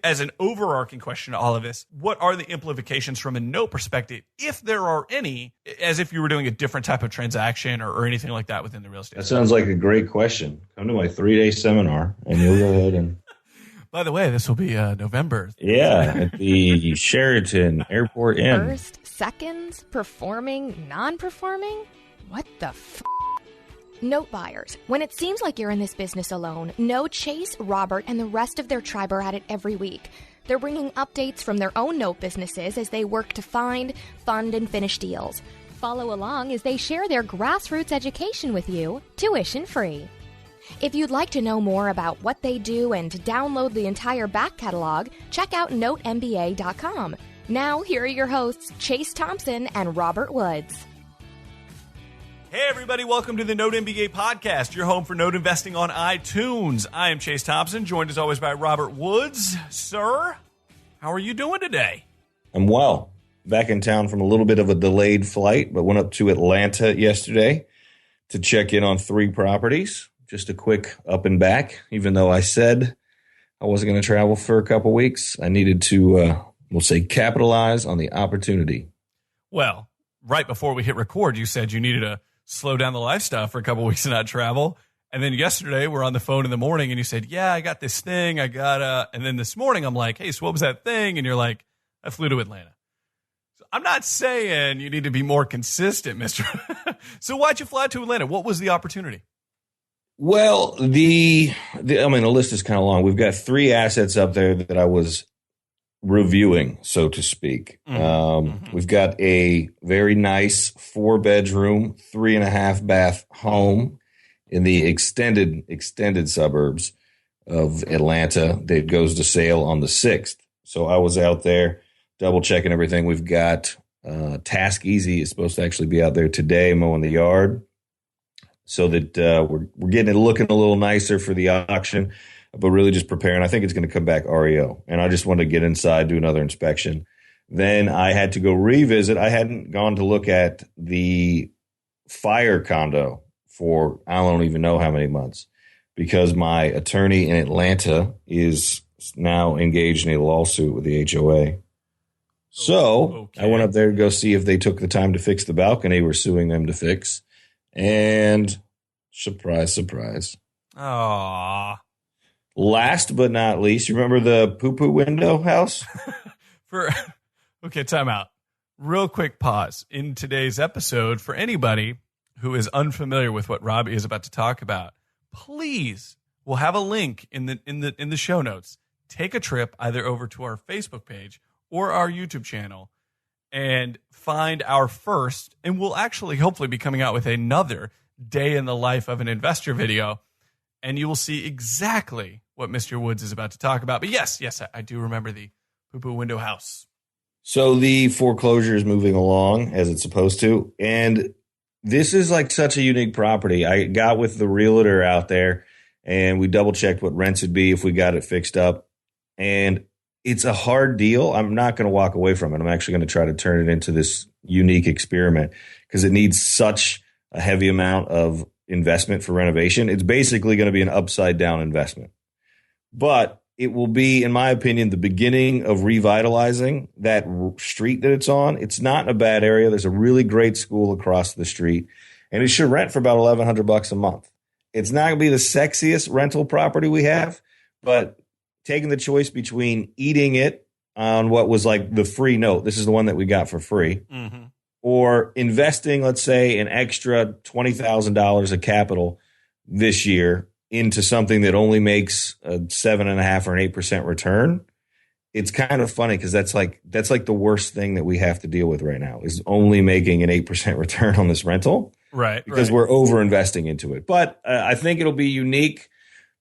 as an overarching question to all of this, what are the implications from a note perspective, if there are any, as if you were doing a different type of transaction or anything like that within the real estate? That sounds like a great question. Come to my 3-day seminar, and you'll go ahead and... By the way, this will be November. Yeah, at the Sheraton Airport Inn. First, seconds, performing, non-performing? What the f***? Note buyers, when it seems like you're in this business alone, know Chase, Robert, and the rest of their tribe are at it every week. They're bringing updates from their own note businesses as they work to find, fund, and finish deals. Follow along as they share their grassroots education with you, tuition free. If you'd like to know more about what they do and to download the entire back catalog, check out NoteMBA.com. Now, here are your hosts, Chase Thompson and Robert Woods. Hey, everybody. Welcome to the Note MBA podcast, your home for note investing on iTunes. I am Chase Thompson, joined as always by Robert Woods. Sir, how are you doing today? I'm well. Back in town from a little bit of a delayed flight, but went up to Atlanta yesterday to check in on 3 properties. Just a quick up and back, even though I said I wasn't going to travel for a couple weeks. I needed to, we'll say, capitalize on the opportunity. Well, right before we hit record, you said you needed to slow down the lifestyle for a couple weeks and not travel. And then yesterday we're on the phone in the morning and you said, yeah, I got this thing. And then this morning I'm like, hey, so what was that thing? And you're like, I flew to Atlanta. So I'm not saying you need to be more consistent, mister. So why'd you fly to Atlanta? What was the opportunity? Well, the list is kind of long. We've got 3 assets up there that I was reviewing, so to speak. We've got a very nice 4-bedroom, 3.5 bath home in the extended suburbs of Atlanta that goes to sale on the 6th. So I was out there double checking everything. We've got Task Easy is supposed to actually be out there today mowing the yard, so that we're getting it looking a little nicer for the auction, but really just preparing. I think it's going to come back REO, and I just wanted to get inside, do another inspection. Then I had to go revisit. I hadn't gone to look at the fire condo for I don't even know how many months, because my attorney in Atlanta is now engaged in a lawsuit with the HOA. So I went up there to go see if they took the time to fix the balcony we're suing them to fix. And surprise, surprise. Aww. Last but not least, you remember the poo-poo window house? Okay, time out. Real quick pause. In today's episode, for anybody who is unfamiliar with what Robby is about to talk about, please, we'll have a link in the show notes. Take a trip either over to our Facebook page or our YouTube channel and find our first, and we'll actually hopefully be coming out with another day in the life of an investor video, and you will see exactly what Mr. Woods is about to talk about. But yes, I do remember the poo-poo window house. So the foreclosure is moving along as it's supposed to, and this is like such a unique property. I got with the realtor out there, and we double-checked what rents would be if we got it fixed up, and it's a hard deal. I'm not going to walk away from it. I'm actually going to try to turn it into this unique experiment because it needs such a heavy amount of investment for renovation. It's basically going to be an upside down investment, but it will be, in my opinion, the beginning of revitalizing that street that it's on. It's not in a bad area. There's a really great school across the street, and it should rent for about $1,100 a month. It's not going to be the sexiest rental property we have, but taking the choice between eating it on what was like the free note, this is the one that we got for free, or investing, let's say, an extra $20,000 of capital this year into something that only makes a 7.5 or an 8% return. It's kind of funny because that's like the worst thing that we have to deal with right now is only making an 8% return on this rental, right? Because we're over investing into it. But I think it'll be unique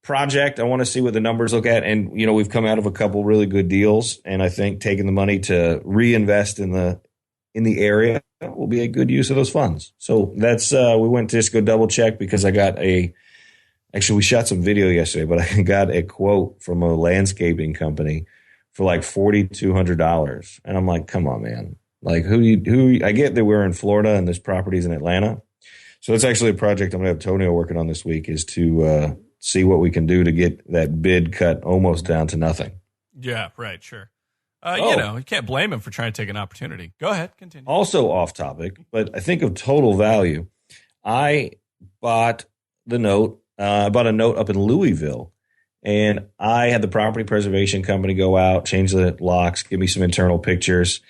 project. I want to see what the numbers look at. And, we've come out of a couple really good deals. And I think taking the money to reinvest in the area will be a good use of those funds. So that's, we went to just go double check because I got actually we shot some video yesterday, but I got a quote from a landscaping company for like $4,200. And I'm like, come on, man. Like I get that we're in Florida and this property's in Atlanta. So it's actually a project I'm going to have Tonio working on this week is to, see what we can do to get that bid cut almost down to nothing. Yeah, right, sure. You can't blame him for trying to take an opportunity. Go ahead, continue. Also off topic, but I think of total value. I bought a note up in Louisville, and I had the property preservation company go out, change the locks, give me some internal pictures,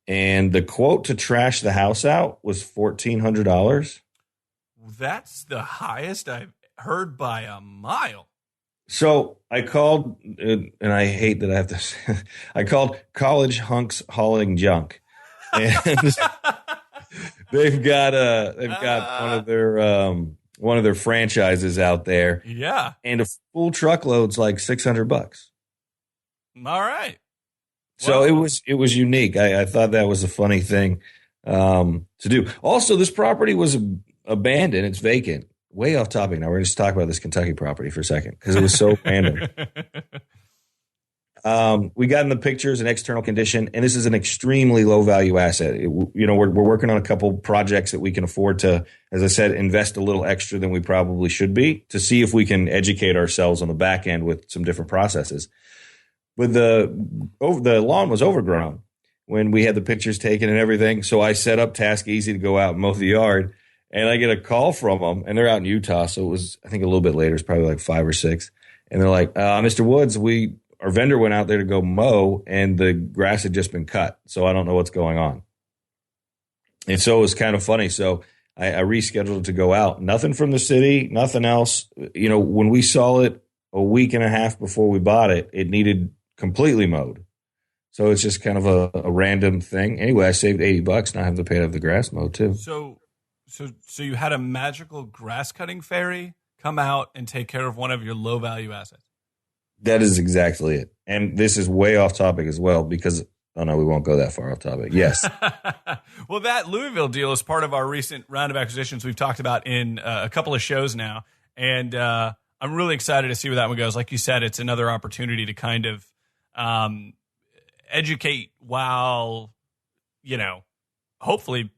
and the quote to trash the house out was $1,400. That's the highest I've heard by a mile. So I called, and I hate that I have to. I called College Hunks Hauling Junk, and they've got one of their franchises out there. Yeah, and a full truckload's like $600. All right. So it was unique. I thought that was a funny thing to do. Also, this property was abandoned. It's vacant. Way off topic. Now we're going to just talk about this Kentucky property for a second because it was so random. We got in the pictures and external condition, and this is an extremely low value asset. We're working on a couple projects that we can afford to, as I said, invest a little extra than we probably should be to see if we can educate ourselves on the back end with some different processes. But the lawn was overgrown when we had the pictures taken and everything. So I set up Task Easy to go out and mow the yard. And I get a call from them, and they're out in Utah. So it was, I think, a little bit later. It's probably like 5 or 6. And they're like, Mr. Woods, our vendor went out there to go mow, and the grass had just been cut. So I don't know what's going on. And so it was kind of funny. So I rescheduled to go out. Nothing from the city, nothing else. When we saw it a week and a half before we bought it, it needed completely mowed. So it's just kind of a random thing. Anyway, I saved $80. Now I have to pay to have the grass mowed too. So you had a magical grass cutting fairy come out and take care of one of your low value assets. That is exactly it. And this is way off topic as well because, oh no, we won't go that far off topic. Yes. Well, that Louisville deal is part of our recent round of acquisitions we've talked about in a couple of shows now. And I'm really excited to see where that one goes. Like you said, it's another opportunity to kind of educate while, hopefully,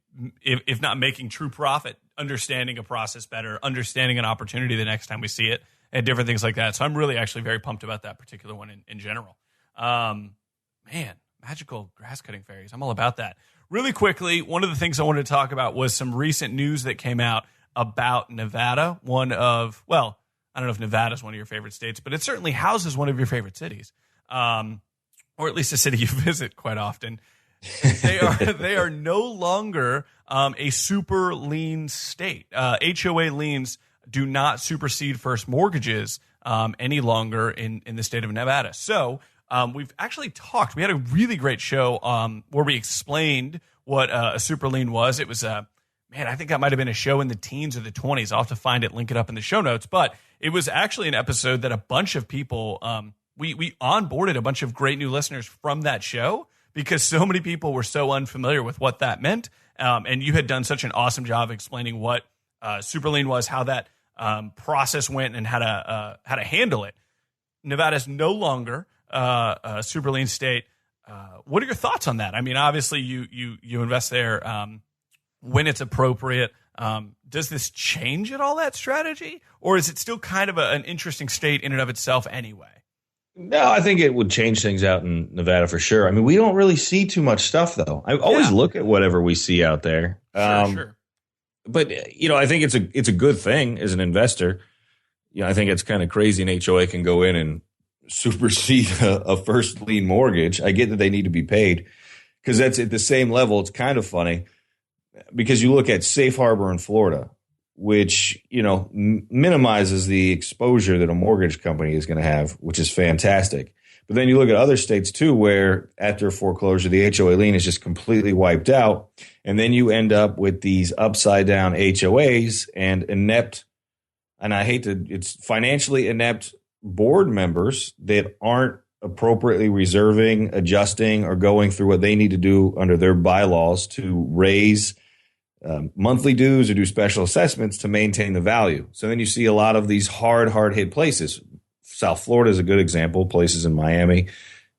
if not making true profit, understanding a process better, understanding an opportunity the next time we see it, and different things like that. So I'm really actually very pumped about that particular one in general. Man, magical grass cutting fairies. I'm all about that. Really quickly, one of the things I wanted to talk about was some recent news that came out about Nevada. I don't know if Nevada is one of your favorite states, but it certainly houses one of your favorite cities, or at least a city you visit quite often. They are no longer a super lien state. HOA liens do not supersede first mortgages any longer in the state of Nevada. So we've actually talked. We had a really great show where we explained what a super lien was. It was I think that might have been a show in the teens or the 20s. I'll have to find it, link it up in the show notes. But it was actually an episode that a bunch of people we onboarded a bunch of great new listeners from that show, because so many people were so unfamiliar with what that meant. And you had done such an awesome job explaining what super lien was, how that process went, and how to handle it. Nevada's no longer a super lien state. What are your thoughts on that? I mean, obviously you invest there when it's appropriate. Does this change at all, that strategy? Or is it still kind of an interesting state in and of itself anyway? No, I think it would change things out in Nevada for sure. I mean, we don't really see too much stuff, though. I always look at whatever we see out there. Sure. But, I think it's a good thing as an investor. I think it's kind of crazy an HOA can go in and supersede a first lien mortgage. I get that they need to be paid because that's at the same level. It's kind of funny because you look at Safe Harbor in Florida, which, minimizes the exposure that a mortgage company is going to have, which is fantastic. But then you look at other states, too, where after foreclosure, the HOA lien is just completely wiped out. And then you end up with these upside down HOAs and inept, and it's financially inept board members that aren't appropriately reserving, adjusting, or going through what they need to do under their bylaws to raise monthly dues or do special assessments to maintain the value. So then you see a lot of these hard hit places. South Florida is a good example, places in Miami.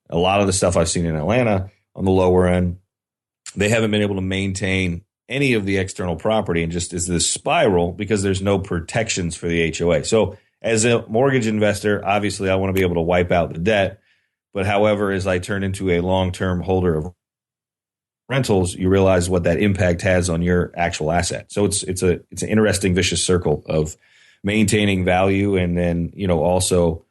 A lot of the stuff I've seen in Atlanta on the lower end, they haven't been able to maintain any of the external property and just is this spiral because there's no protections for the HOA. So as a mortgage investor, obviously I want to be able to wipe out the debt. But however, as I turn into a long-term holder of rentals, you realize what that impact has on your actual asset. So it's an interesting vicious circle of maintaining value and then, also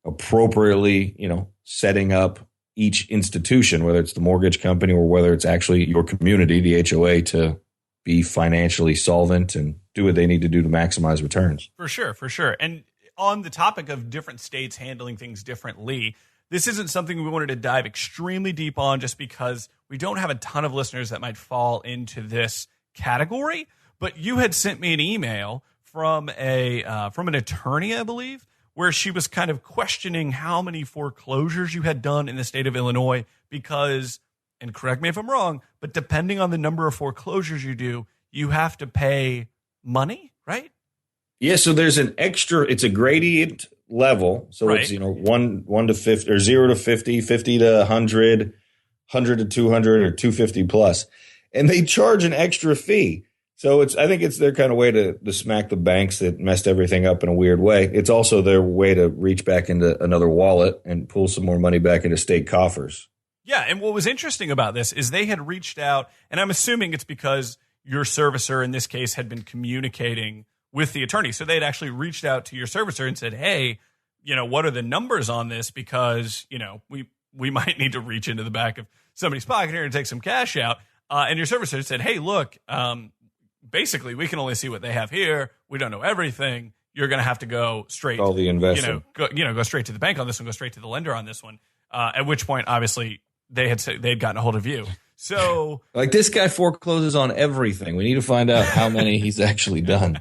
appropriately, setting up each institution, whether it's the mortgage company or whether it's actually your community, the HOA, to be financially solvent and do what they need to do to maximize returns. For sure. And on the topic of different states handling things differently, this isn't something we wanted to dive extremely deep on just because we don't have a ton of listeners that might fall into this category. But you had sent me an email from an attorney, I believe, where she was kind of questioning how many foreclosures you had done in the state of Illinois because, and correct me if I'm wrong, but depending on the number of foreclosures you do, you have to pay money, right? Yeah, so there's it's a gradient level. So right. It's, 1 to 50 or 0 to 50, 50 to 100, 100 to 200 or 250 plus. And they charge an extra fee. So I think it's their kind of way to smack the banks that messed everything up in a weird way. It's also their way to reach back into another wallet and pull some more money back into state coffers. Yeah, and what was interesting about this is they had reached out, and I'm assuming it's because your servicer in this case had been communicating with the attorney. So they'd actually reached out to your servicer and said, hey, what are the numbers on this? Because, we might need to reach into the back of somebody's pocket here and take some cash out. And your servicer said, hey, look, basically, we can only see what they have here. We don't know everything. You're going to have to go straight. Call the investor. Go straight to the bank on this one. Go straight to the lender on this one. At which point, obviously, they'd gotten a hold of you. So, like, this guy forecloses on everything. We need to find out how many he's actually done.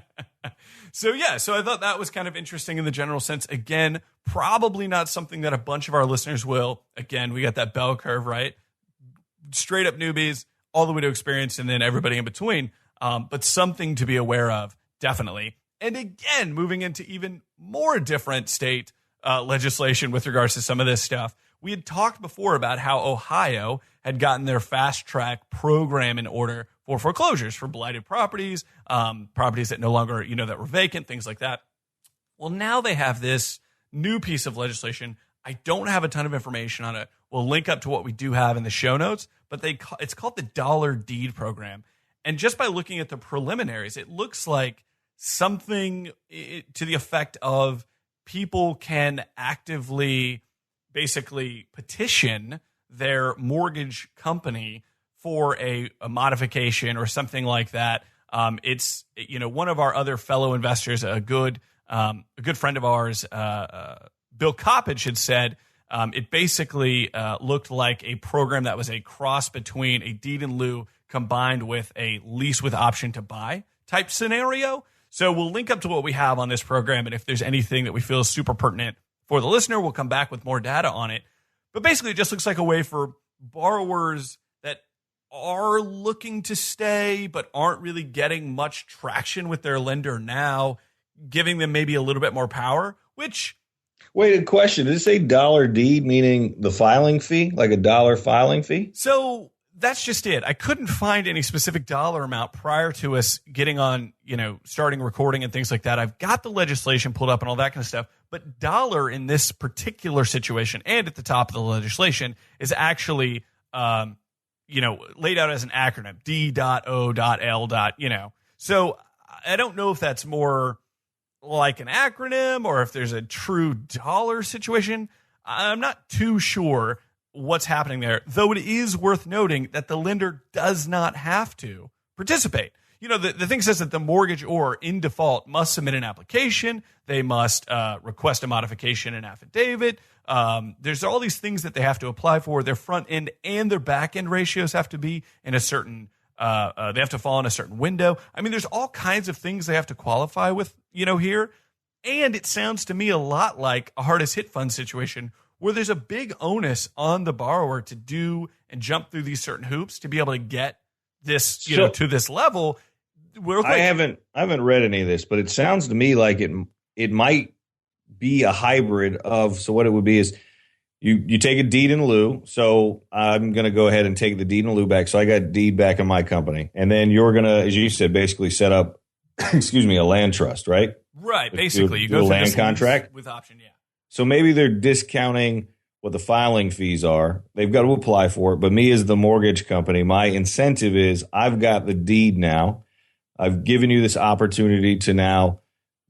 So I thought that was kind of interesting in the general sense. Again, probably not something that a bunch of our listeners will. Again, we got that bell curve, right? Straight up newbies, all the way to experienced, and then everybody in between. But something to be aware of, definitely. And again, moving into even more different state legislation with regards to some of this stuff. We had talked before about how Ohio had gotten their fast track program in order for foreclosures for blighted properties, properties that no longer, that were vacant, things like that. Well, now they have this new piece of legislation. I don't have a ton of information on it. We'll link up to what we do have in the show notes, but it's called the Dollar Deed Program. And just by looking at the preliminaries, it looks like something to the effect of people can actively basically petition their mortgage company for a modification or something like that. It's, one of our other fellow investors, a good friend of ours, Bill Coppage, had said it basically looked like a program that was a cross between a deed in lieu combined with a lease with option to buy type scenario. So we'll link up to what we have on this program, and if there's anything that we feel is super pertinent for the listener, we'll come back with more data on it. But basically, it just looks like a way for borrowers that are looking to stay but aren't really getting much traction with their lender now, giving them maybe a little bit more power, which... Wait, a question. Did it say dollar deed, meaning the filing fee, like $1 filing fee? So that's just it. I couldn't find any specific dollar amount prior to us getting on, starting recording and things like that. I've got the legislation pulled up and all that kind of stuff. But dollar in this particular situation and at the top of the legislation is actually, laid out as an acronym, D.O.L.L.A.R. So I don't know if that's more like an acronym or if there's a true dollar situation. I'm not too sure what's happening there, though it is worth noting that the lender does not have to participate. The thing says that the mortgagor in default must submit an application. They must request a modification and affidavit. There's all these things that they have to apply for. Their front end and their back end ratios have to be in a certain, they have to fall in a certain window. I mean, there's all kinds of things they have to qualify with, here. And it sounds to me a lot like a hardest hit fund situation where there's a big onus on the borrower to do and jump through these certain hoops to be able to get this, to this level. I haven't read any of this, but it sounds to me like it might be a hybrid of, so what it would be is you take a deed in lieu. So I'm going to go ahead and take the deed in lieu back. So I got deed back in my company. And then you're going to, as you said, basically set up, a land trust, right? Right. Basically, you do go a through land this contract with option. Yeah. So maybe they're discounting what the filing fees are. They've got to apply for it. But me as the mortgage company, my incentive is I've got the deed now. I've given you this opportunity to now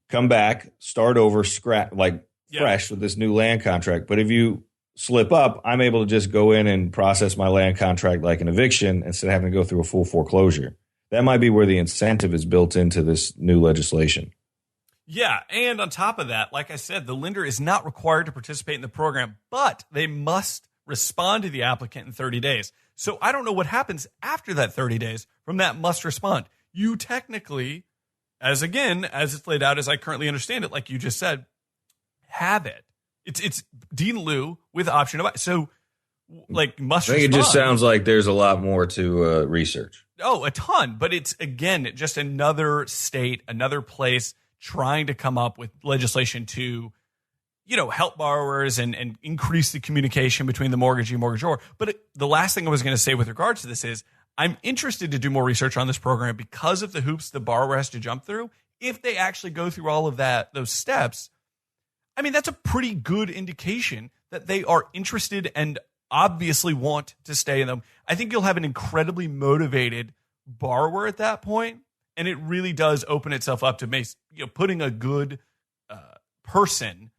come back, start over, fresh with this new land contract. But if you slip up, I'm able to just go in and process my land contract like an eviction instead of having to go through a full foreclosure. That might be where the incentive is built into this new legislation. Yeah, and on top of that, like I said, the lender is not required to participate in the program, but they must respond to the applicant in 30 days. So I don't know what happens after that 30 days from that must respond. You technically, as it's laid out, as I currently understand it, like you just said, have it. It's D.O.L.L.A.R with option of, so like must I think respond. it just sounds like there's a lot more to research. Oh, a ton. But it's, again, just another state, another place trying to come up with legislation to, help borrowers and increase the communication between the mortgagee and mortgagor. But the last thing I was going to say with regards to this is I'm interested to do more research on this program because of the hoops the borrower has to jump through. If they actually go through all of those steps, I mean, that's a pretty good indication that they are interested and obviously want to stay in them. I think you'll have an incredibly motivated borrower at that point, and it really does open itself up to putting a good person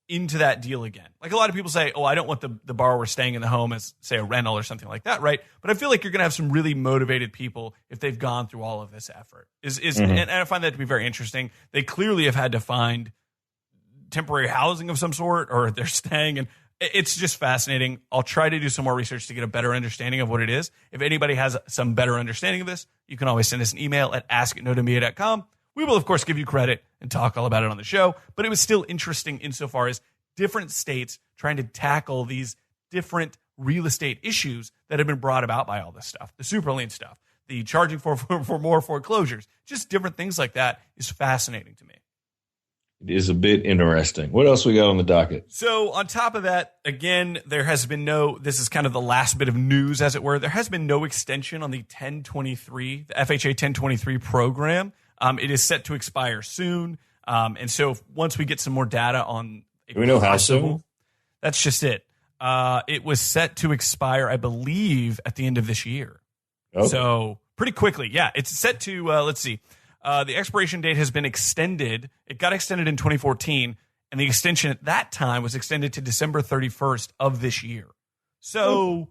into that deal again. Like a lot of people say, I don't want the borrower staying in the home as, say, a rental or something like that, right? But I feel like you're going to have some really motivated people if they've gone through all of this effort. And I find that to be very interesting. They clearly have had to find temporary housing of some sort, or they're staying, and it's just fascinating. I'll try to do some more research to get a better understanding of what it is. If anybody has some better understanding of this, you can always send us an email at ask@notomia.com. We will, of course, give you credit and talk all about it on the show, but it was still interesting insofar as different states trying to tackle these different real estate issues that have been brought about by all this stuff. The super lien stuff, the charging for more foreclosures, just different things like that is fascinating to me. It is a bit interesting. What else we got on the docket? So on top of that, again, there has been this is kind of the last bit of news, as it were. There has been no extension on the FHA 1023 program. It is set to expire soon. And so once we get some more data on... Do we know how soon? That's just it. It was set to expire, I believe, at the end of this year. Okay. So pretty quickly. Yeah, it's set to, let's see. The expiration date has been extended. It got extended in 2014, and the extension at that time was extended to December 31st of this year. So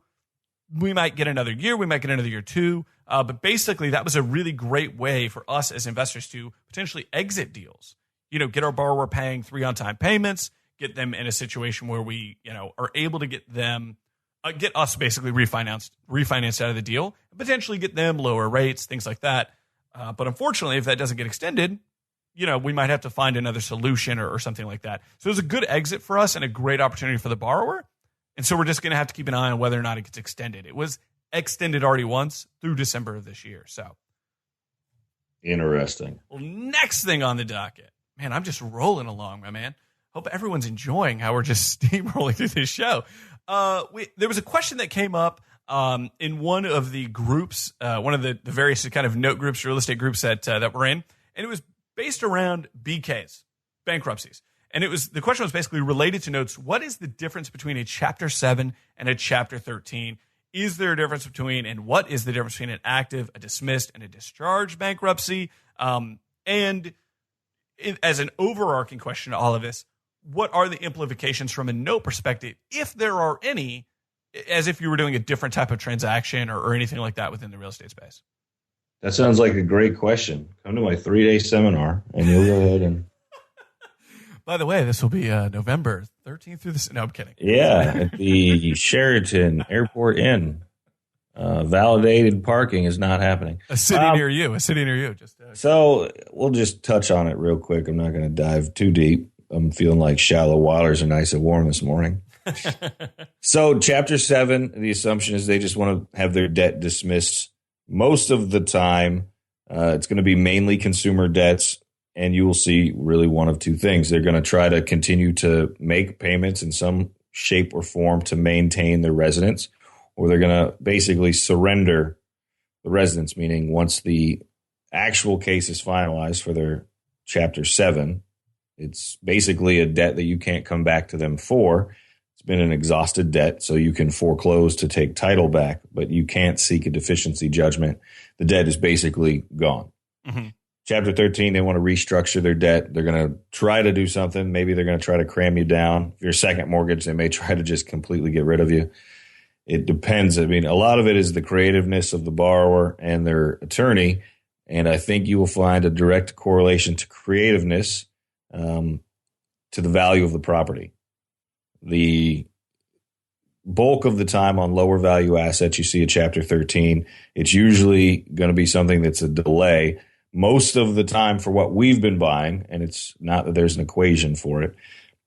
we might get another year. We might get another year too. But basically, that was a really great way for us as investors to potentially exit deals. Get our borrower paying 3 on-time payments, get them in a situation where we, are able to get them, get us basically refinanced out of the deal, and potentially get them lower rates, things like that. But unfortunately, if that doesn't get extended, we might have to find another solution or something like that. So it was a good exit for us and a great opportunity for the borrower. And so we're just going to have to keep an eye on whether or not it gets extended. It was extended already once through December of this year. So interesting. Well, next thing on the docket, man, I'm just rolling along, my man. Hope everyone's enjoying how we're just steamrolling through this show. There was a question that came up in one of the groups, one of the various kind of note groups, real estate groups that we're in, and it was based around BKs, bankruptcies. And the question was basically related to notes. What is the difference between a Chapter 7 and a Chapter 13? Is there a difference between, and what is the difference between an active, a dismissed, and a discharged bankruptcy? And as an overarching question to all of this, what are the implications from a note perspective, if there are any, as if you were doing a different type of transaction or anything like that within the real estate space? That sounds like a great question. Come to my 3-day seminar, and you'll go ahead and... By the way, this will be November 13th through the... No, I'm kidding. Yeah, at the Sheraton Airport Inn. Validated parking is not happening. A city near you. So we'll just touch on it real quick. I'm not going to dive too deep. I'm feeling like shallow waters are nice and warm this morning. So Chapter 7, the assumption is they just want to have their debt dismissed. Most of the time, it's going to be mainly consumer debts, and you will see really one of two things. They're going to try to continue to make payments in some shape or form to maintain their residence, or they're going to basically surrender the residence, meaning once the actual case is finalized for their Chapter 7, it's basically a debt that you can't come back to them for. It's It's been an exhausted debt, so you can foreclose to take title back, but you can't seek a deficiency judgment. The debt is basically gone. Mm-hmm. Chapter 13, they want to restructure their debt. They're going to try to do something. Maybe they're going to try to cram you down. If you're a second mortgage, they may try to just completely get rid of you. It depends. I mean, a lot of it is the creativeness of the borrower and their attorney, and I think you will find a direct correlation to creativeness to the value of the property. The bulk of the time on lower value assets, you see a Chapter 13, it's usually going to be something that's a delay. Most of the time for what we've been buying, and it's not that there's an equation for it,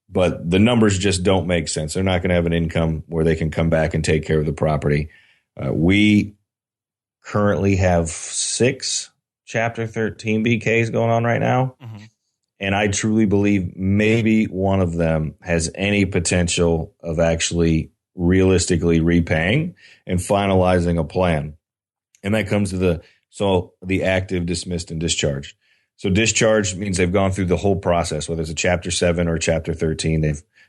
but the numbers just don't make sense. They're not going to have an income where they can come back and take care of the property. We currently have 6 Chapter 13 BKs going on right now. Mm-hmm. And I truly believe maybe one of them has any potential of actually realistically repaying and finalizing a plan. And that comes to the active, dismissed, and discharged. So discharged means they've gone through the whole process, whether it's a Chapter 7 or Chapter 13.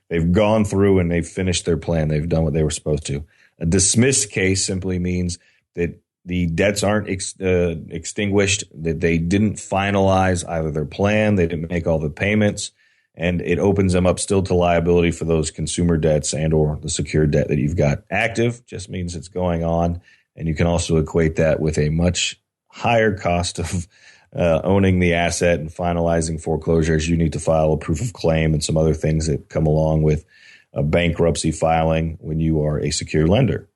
They've gone through and they've finished their plan. They've done what they were supposed to. A dismissed case simply means that the debts aren't extinguished, that they didn't finalize either their plan, they didn't make all the payments, and it opens them up still to liability for those consumer debts and or the secured debt that you've got. Active just means it's going on, and you can also equate that with a much higher cost of owning the asset and finalizing foreclosures. You need to file a proof of claim and some other things that come along with a bankruptcy filing when you are a secure lender.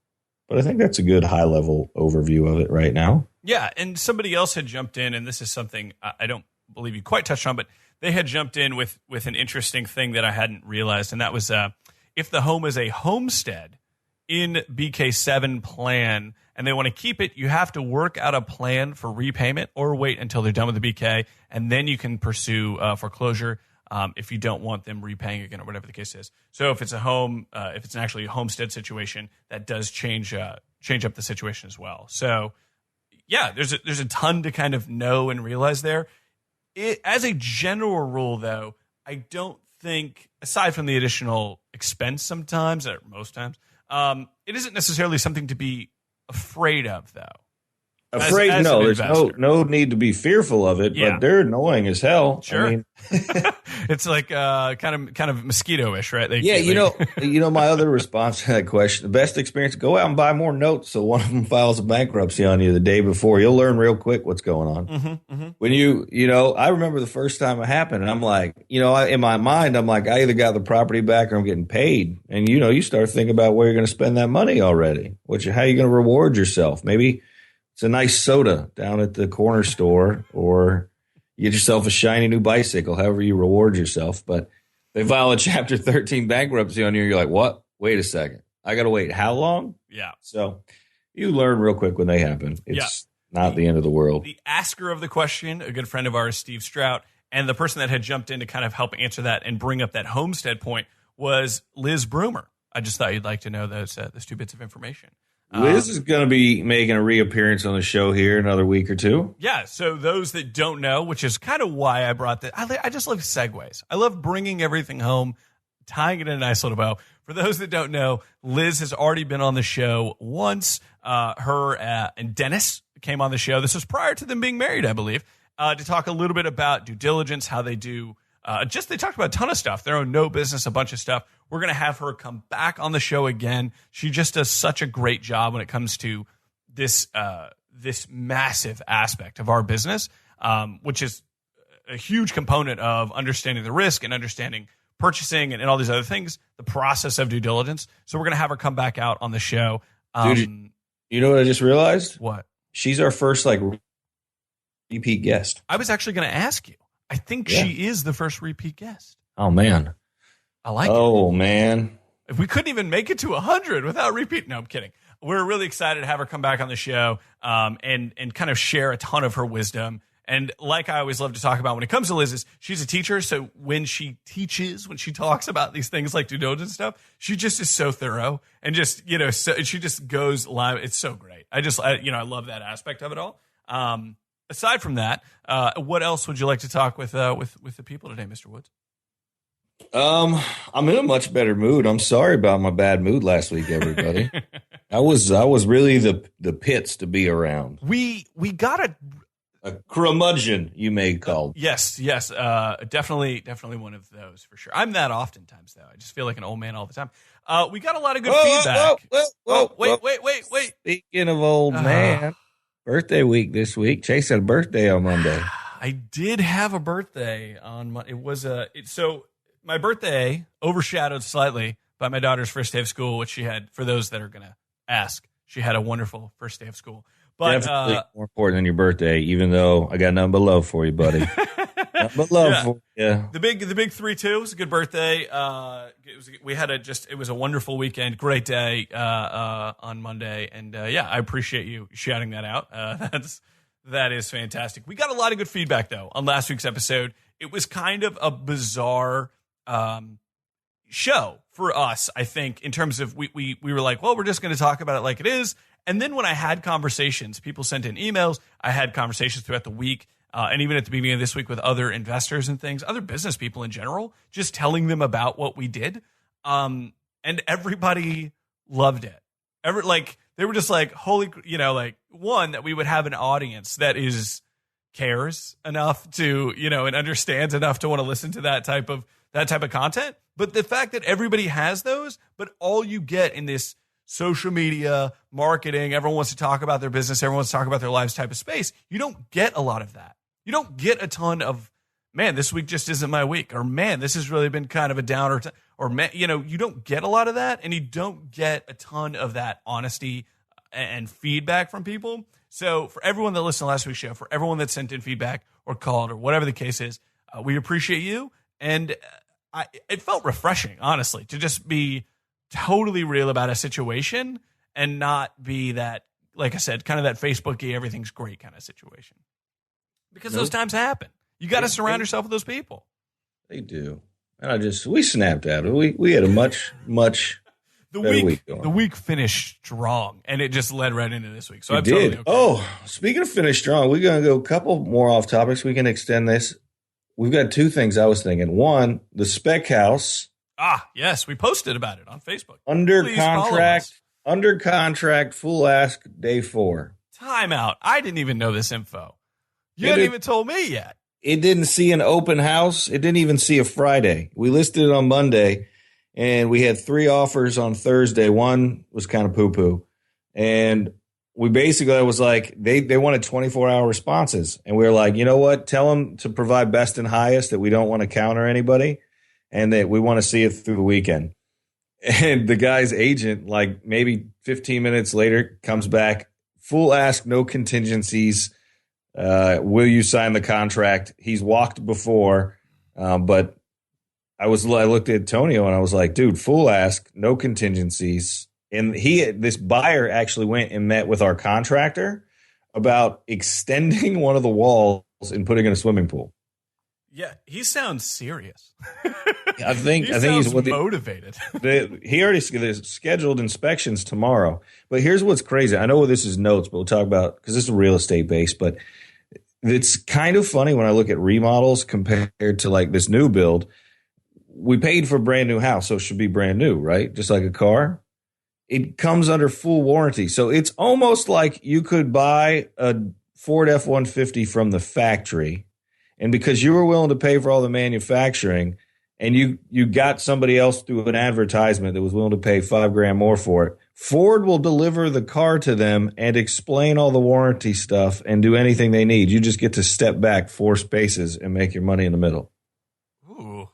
But I think that's a good high-level overview of it right now. Yeah, and somebody else had jumped in, and this is something I don't believe you quite touched on, but they had jumped in with an interesting thing that I hadn't realized, and that was if the home is a homestead in BK7 plan and they want to keep it, you have to work out a plan for repayment or wait until they're done with the BK, and then you can pursue foreclosure if you don't want them repaying again or whatever the case is. So if it's a home, if it's actually a homestead situation, that does change up the situation as well. So yeah, there's a ton to kind of know and realize there. As a general rule, though, I don't think, aside from the additional expense sometimes, or most times, it isn't necessarily something to be afraid of, though. Afraid? As no, an there's investor. no need to be fearful of it, Yeah. but they're annoying as hell. Sure. I mean, It's like kind of mosquito-ish, right? yeah, my other response to that question, the best experience, go out and buy more notes so one of them files a bankruptcy on you the day before. You'll learn real quick what's going on. Mm-hmm, mm-hmm. When I remember the first time it happened, and I'm like, in my mind, I'm like, I either got the property back or I'm getting paid. And, you start thinking about where you're going to spend that money already. How are you going to reward yourself? Maybe it's a nice soda down at the corner store, or you get yourself a shiny new bicycle, however you reward yourself. But they file a Chapter 13 bankruptcy on you, you're like, what? Wait a second. I got to wait how long? Yeah. So you learn real quick when they happen. It's not the end of the world. The asker of the question, a good friend of ours, Steve Strout, and the person that had jumped in to kind of help answer that and bring up that homestead point was Liz Broomer. I just thought you'd like to know those 2 bits of information. Liz is going to be making a reappearance on the show here in another week or two. Yeah, so those that don't know, which is kind of why I brought that. I just love segues. I love bringing everything home, tying it in a nice little bow. For those that don't know, Liz has already been on the show once. Her and Dennis came on the show. This was prior to them being married, I believe, to talk a little bit about due diligence, how they do. They talked about a ton of stuff. Their own no business, a bunch of stuff. We're going to have her come back on the show again. She just does such a great job when it comes to this massive aspect of our business, which is a huge component of understanding the risk and understanding purchasing and all these other things, the process of due diligence. So we're going to have her come back out on the show. Dude, you know what I just realized? What? She's our first repeat guest. I was actually going to ask you. I think she is the first repeat guest. Oh, man. I like it. Oh, man. If we couldn't even make it to 100 without repeat. No, I'm kidding. We're really excited to have her come back on the show and kind of share a ton of her wisdom. And like I always love to talk about when it comes to Liz, she's a teacher. So when she teaches, when she talks about these things like due diligence stuff, she just is so thorough and just, she just goes live. It's so great. I love that aspect of it all. Aside from that, what else would you like to talk with the people today, Mr. Woods? I'm in a much better mood. I'm sorry about my bad mood last week, everybody. I was really the pits to be around. We got a curmudgeon, you may call. Yes. Definitely one of those for sure. I'm that oftentimes though. I just feel like an old man all the time. We got a lot of good feedback. Wait. Speaking of old man, birthday week this week. Chase had a birthday on Monday. I did have a birthday on Monday. So my birthday overshadowed slightly by my daughter's first day of school, which she had, for those that are going to ask, she had a wonderful first day of school. But definitely more important than your birthday, even though I got nothing but love for you, buddy. Nothing but love for you. The big 3-2 was a good birthday. It was a wonderful weekend, great day on Monday, and I appreciate you shouting that out. That is fantastic. We got a lot of good feedback though on last week's episode. It was kind of a bizarre show for us, I think, in terms of we were like, well, we're just going to talk about it like it is. And then when I had conversations, people sent in emails. I had conversations throughout the week, and even at the beginning of this week with other investors and things, other business people in general, just telling them about what we did. And everybody loved it. They were just like, holy, one, that we would have an audience that cares enough to, and understands enough to want to listen to that type of content. But the fact that everybody has those, but all you get in this social media marketing, everyone wants to talk about their business, everyone wants to talk about their lives type of space. You don't get a lot of that. You don't get a ton of, man, this week just isn't my week, or man, this has really been kind of a downer, or man, you don't get a lot of that, and you don't get a ton of that honesty and feedback from people. So for everyone that listened to last week's show, for everyone that sent in feedback or called or whatever the case is, we appreciate you. And it felt refreshing, honestly, to just be totally real about a situation and not be that, like I said, kind of that Facebook-y, everything's great kind of situation. Because those times happen. You got to surround yourself with those people. They do. And we snapped out. We had a much the week finished strong, and it just led right into this week. So I did. Totally okay. Oh, speaking of finish strong, we're going to go a couple more off topics. We can extend this. We've got two things I was thinking. One, the Spec House. Yes, we posted about it on Facebook. Under contract, full ask, day 4. Time out. I didn't even know this info. You hadn't even told me yet. It didn't see an open house. It didn't even see a Friday. We listed it on Monday, and we had 3 offers on Thursday. One was kind of poo-poo. And we basically, I was like, they wanted 24-hour responses. And we were like, you know what? Tell them to provide best and highest, that we don't want to counter anybody, and that we want to see it through the weekend. And the guy's agent, like maybe 15 minutes later, comes back, full ask, no contingencies. Will you sign the contract? He's walked before, but I looked at Antonio and I was like, dude, full ask, no contingencies. And this buyer actually went and met with our contractor about extending one of the walls and putting in a swimming pool. Yeah, he sounds serious. I think he's motivated. He already scheduled inspections tomorrow. But here's what's crazy. I know this is notes, but we'll talk about, because this is real estate based. But it's kind of funny when I look at remodels compared to like this new build. We paid for a brand new house, so it should be brand new, right? Just like a car. It comes under full warranty, so it's almost like you could buy a Ford F-150 from the factory. And because you were willing to pay for all the manufacturing, and you got somebody else through an advertisement that was willing to pay $5,000 more for it, Ford will deliver the car to them and explain all the warranty stuff and do anything they need. You just get to step back 4 spaces and make your money in the middle. Ooh.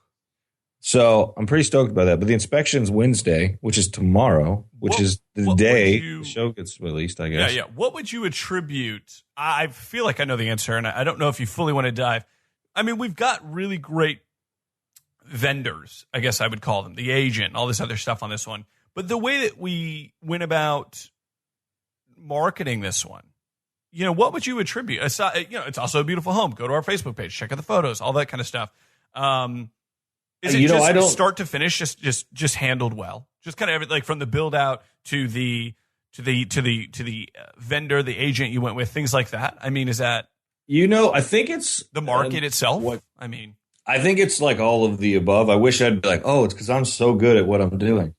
So I'm pretty stoked about that. But the inspection's Wednesday, which is tomorrow, which is the day the show gets released, I guess. Yeah. What would you attribute? I feel like I know the answer, and I don't know if you fully want to dive. I mean, we've got really great vendors, I guess I would call them, the agent, all this other stuff on this one. But the way that we went about marketing this one, what would you attribute? It's also a beautiful home. Go to our Facebook page, check out the photos, all that kind of stuff. Is it just start to finish, just handled well? Just kind of like from the build out to the vendor, the agent you went with, things like that. I mean, is that? I think it's the market itself. I think it's like all of the above. I wish I'd be like, oh, it's because I'm so good at what I'm doing.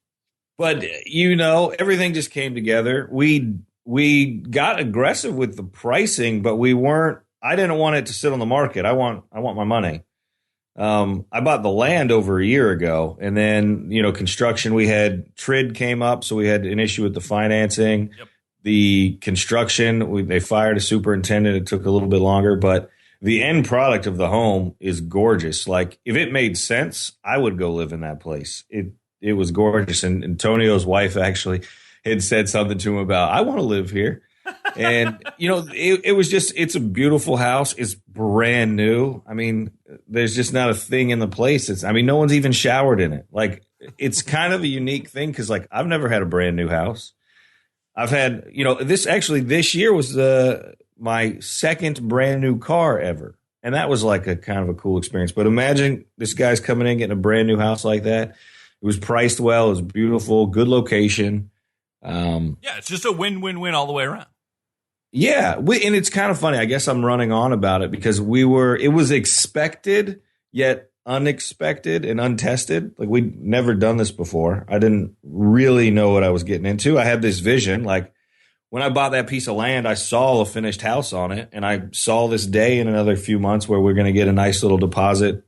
But everything just came together. We got aggressive with the pricing, but we weren't. I didn't want it to sit on the market. I want my money. I bought the land over a year ago, and then construction. We had TRID came up, so we had an issue with the financing. Yep. The construction, they fired a superintendent. It took a little bit longer, but the end product of the home is gorgeous. Like if it made sense, I would go live in that place. It was gorgeous. And Antonio's wife actually had said something to him about, I want to live here. And, it was just, it's a beautiful house. It's brand new. I mean, there's just not a thing in the place. No one's even showered in it. Like, it's kind of a unique thing because, like, I've never had a brand new house. I've had, this year was my second brand new car ever. And that was like a kind of a cool experience. But imagine this guy's coming in, getting a brand new house like that. It was priced well. It was beautiful, good location. It's just a win-win-win all the way around. Yeah, and it's kind of funny. I guess I'm running on about it because it was expected yet unexpected and untested. Like we'd never done this before. I didn't really know what I was getting into. I had this vision. Like when I bought that piece of land, I saw a finished house on it, and I saw this day in another few months where we're going to get a nice little deposit,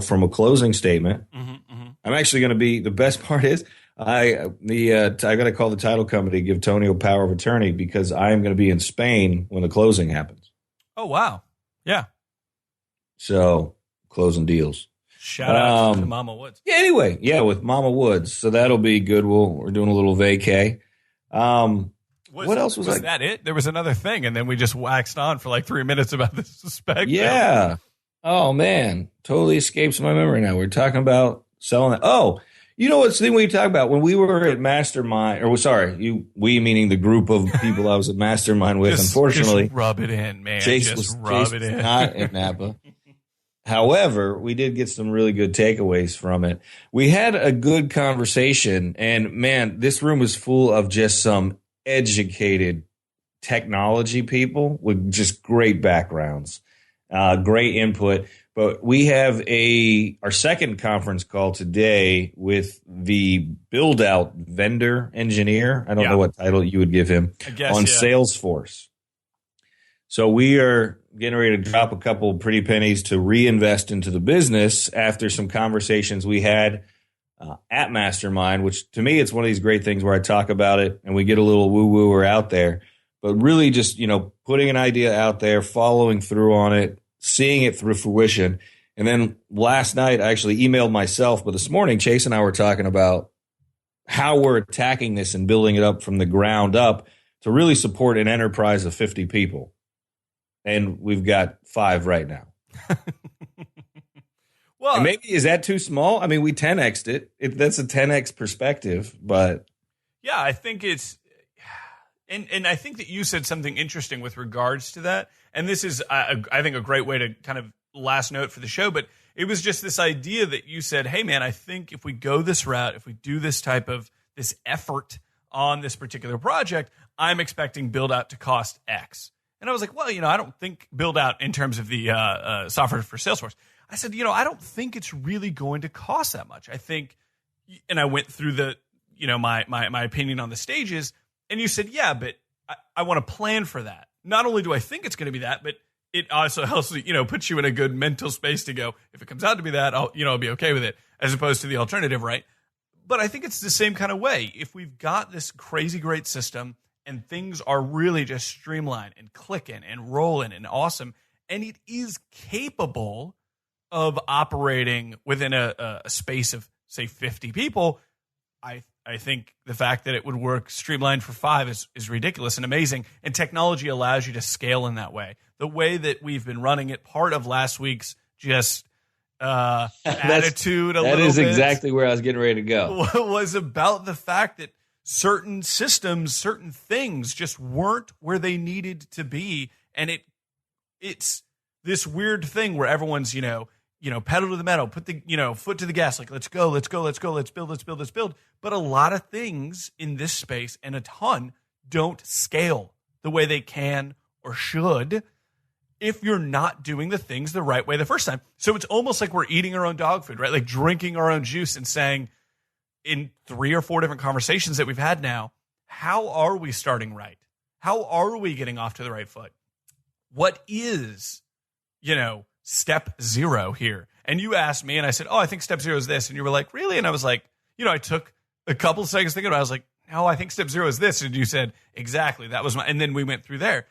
from a closing statement. Mm-hmm, mm-hmm. I'm actually going to be. The best part is I got to call the title company, give Tonio power of attorney because I am going to be in Spain when the closing happens. Oh wow, yeah. So closing deals. Shout out to Mama Woods. Yeah. Anyway, with Mama Woods, so that'll be good. We're doing a little vacay. What else was that? It? There was another thing, and then we just waxed on for like 3 minutes about the suspect. Yeah. Oh man, totally escapes my memory now. We're talking about selling it. Oh. You know what's the thing we talk about when we were at Mastermind, we meaning the group of people I was at Mastermind with. Unfortunately, just rub it in, man. Chase was not in Napa. However, we did get some really good takeaways from it. We had a good conversation, and man, this room was full of just some educated technology people with just great backgrounds, great input. But we have our second conference call today with the build-out vendor engineer. I don't know what title you would give him on Salesforce. So we are getting ready to drop a couple of pretty pennies to reinvest into the business after some conversations we had at Mastermind, which to me, it's one of these great things where I talk about it and we get a little woo-woo out there. But really just, putting an idea out there, following through on it, seeing it through fruition. And then last night, I actually emailed myself, but this morning, Chase and I were talking about how we're attacking this and building it up from the ground up to really support an enterprise of 50 people. And we've got 5 right now. Well, and maybe, is that too small? I mean, we 10x'd it. That's a 10x perspective, but. Yeah, I think it's. And I think that you said something interesting with regards to that. And this is, I think, a great way to kind of last note for the show. But it was just this idea that you said, hey, man, I think if we go this route, if we do this type of this effort on this particular project, I'm expecting build out to cost X. And I was like, well, I don't think build out in terms of the software for Salesforce. I said, I don't think it's really going to cost that much. I think, and I went through the, my opinion on the stages. And you said, yeah, but I want to plan for that. Not only do I think it's going to be that, but it also helps, puts you in a good mental space to go, if it comes out to be that, I'll be okay with it, as opposed to the alternative, right? But I think it's the same kind of way. If we've got this crazy great system and things are really just streamlined and clicking and rolling and awesome, and it is capable of operating within a space of, say, 50 people, I think the fact that it would work streamlined for 5 is ridiculous and amazing. And technology allows you to scale in that way. The way that we've been running it, part of last week's just attitude a little bit. That is exactly where I was getting ready to go. Was about the fact that certain systems, certain things just weren't where they needed to be. And it's this weird thing where everyone's, pedal to the metal, put the, foot to the gas, like, let's go, let's build. But a lot of things in this space, and a ton, don't scale the way they can or should. if you're not doing the things the right way the first time. So it's almost like we're eating our own dog food, right? Like drinking our own juice and saying in 3 or 4 different conversations that we've had now, how are we starting right? How are we getting off to the right foot? What is, step 0 here? And you asked me and I said, I think step 0 is this. And you were like, really? And I was like, I took a couple seconds thinking about it. I was like, no, I think step 0 is this. And you said, exactly. That was and then we went through there.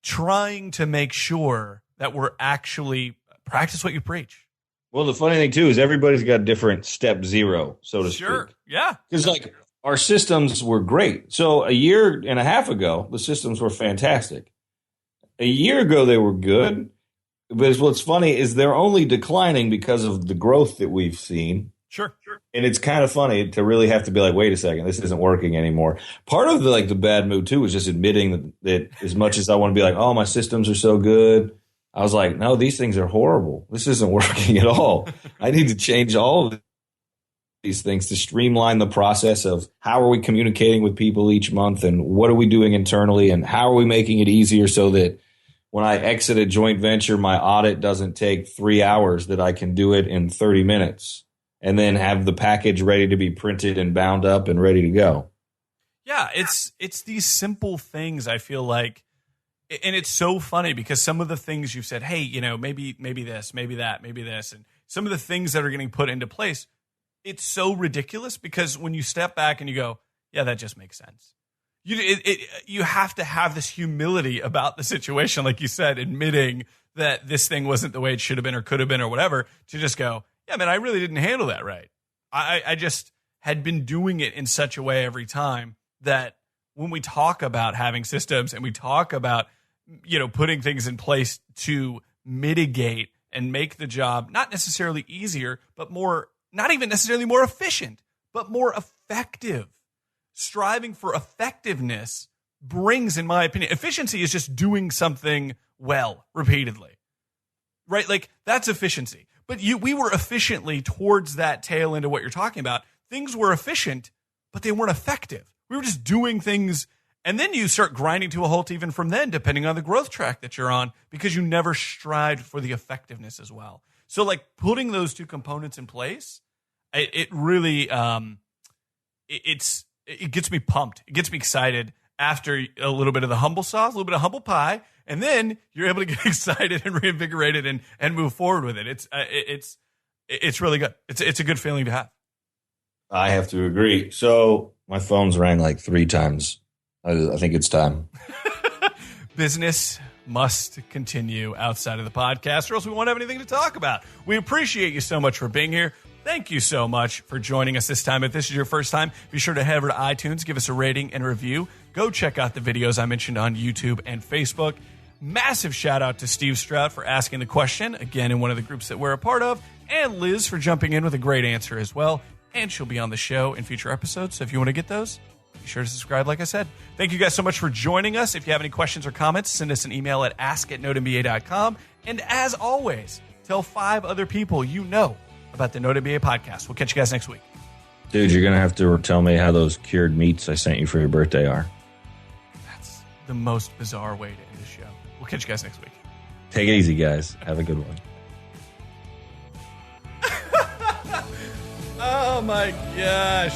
Trying to make sure that we're actually practice what you preach. Well, the funny thing too is everybody's got different step 0, so to speak. Yeah. Because like our systems were great. So a year and a half ago, the systems were fantastic. A year ago, they were good. But what's funny is they're only declining because of the growth that we've seen. Sure. And it's kind of funny to really have to be like, wait a second, this isn't working anymore. Part of the bad mood too is just admitting that as much as I want to be like, oh, my systems are so good, I was like, no, these things are horrible. This isn't working at all. I need to change all of these things to streamline the process of how are we communicating with people each month and what are we doing internally and how are we making it easier so that when I exit a joint venture, my audit doesn't take 3 hours, that I can do it in 30 minutes. And then have the package ready to be printed and bound up and ready to go. Yeah, it's these simple things, I feel like. And it's so funny because some of the things you've said, hey, maybe this, maybe that, maybe this. And some of the things that are getting put into place, it's so ridiculous because when you step back and you go, yeah, that just makes sense. You have to have this humility about the situation, like you said, admitting that this thing wasn't the way it should have been or could have been or whatever, to just go, yeah, man, I really didn't handle that right. I just had been doing it in such a way every time that when we talk about having systems and we talk about, putting things in place to mitigate and make the job not necessarily easier, but not even necessarily more efficient, but more effective. Striving for effectiveness brings, in my opinion, efficiency is just doing something well repeatedly, right? Like that's efficiency. But we were efficiently towards that tail end of what you're talking about. Things were efficient, but they weren't effective. We were just doing things, and then you start grinding to a halt even from then, depending on the growth track that you're on, because you never strived for the effectiveness as well. So like putting those two components in place, it really, it gets me pumped. It gets me excited after a little bit of the humble sauce, a little bit of humble pie, and then you're able to get excited and reinvigorated and move forward with it. It's really good. It's a good feeling to have. I have to agree. So my phone's rang like 3 times. I think it's time. Business must continue outside of the podcast, or else we won't have anything to talk about. We appreciate you so much for being here. Thank you so much for joining us this time. If this is your first time, be sure to head over to iTunes, give us a rating and review. Go check out the videos I mentioned on YouTube and Facebook. Massive shout out to Steve Stroud for asking the question, again, in one of the groups that we're a part of, and Liz for jumping in with a great answer as well. And she'll be on the show in future episodes. So if you want to get those, be sure to subscribe, like I said. Thank you guys so much for joining us. If you have any questions or comments, send us an email at ask@notmba.com. And as always, tell 5 other people you know about the NoteMBA podcast. We'll catch you guys next week. Dude, you're going to have to tell me how those cured meats I sent you for your birthday are. That's the most bizarre way to end the show. We'll catch you guys next week. Take it easy, guys. Have a good one. Oh, my gosh.